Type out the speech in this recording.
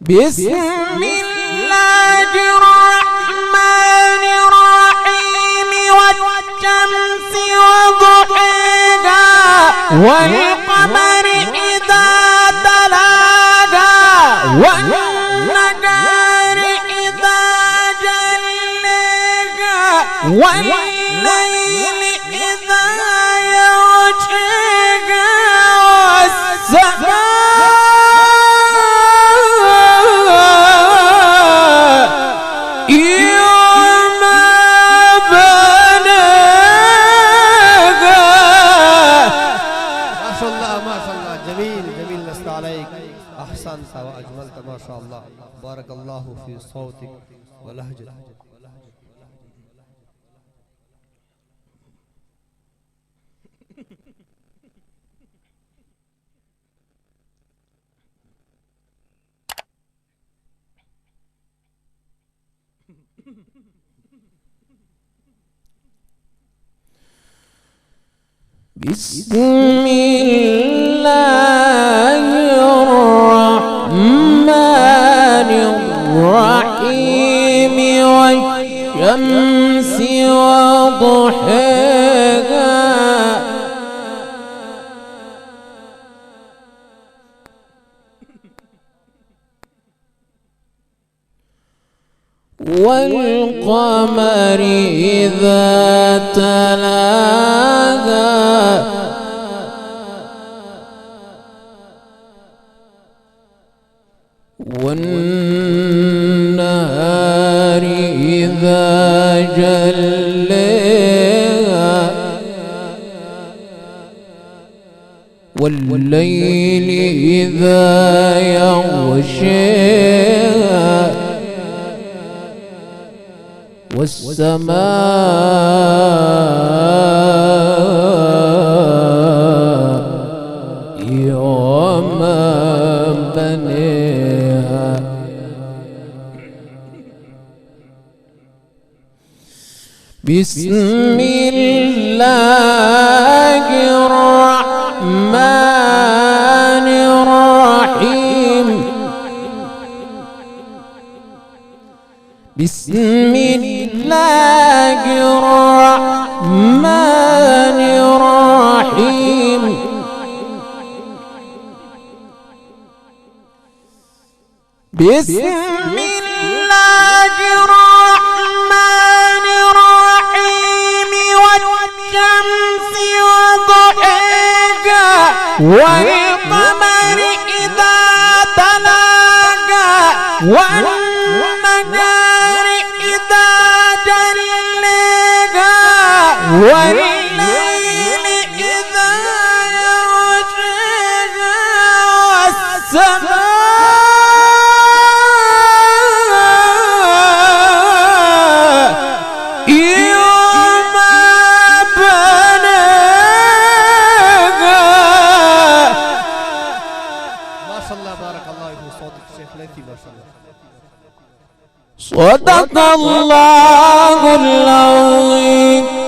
بسم الله الرحمن الرحيم والشمس وضحاها والقمر إذا تلاها والنهار إذا جلاها والليل إذا يغشاها والسماء أحسنت وأجملت ما شاء الله. بارك الله في صوتك ولهجتك. بسم الله الرحمن الرحيم والشمس وضحاها والقمر إذا تلاها والنهار إذا جلاها والليل إذا يغشاها والسماء وما بنيها بسم الله الرحمن الرحيم بسم الله الرحمن الرحيم بسم الله الرحمن الرحيم والشمس وضحاها والقمر إذا تلاها والنهار إذا جلاها والليل إذا يغشاها والسماء صدق الله العظيم.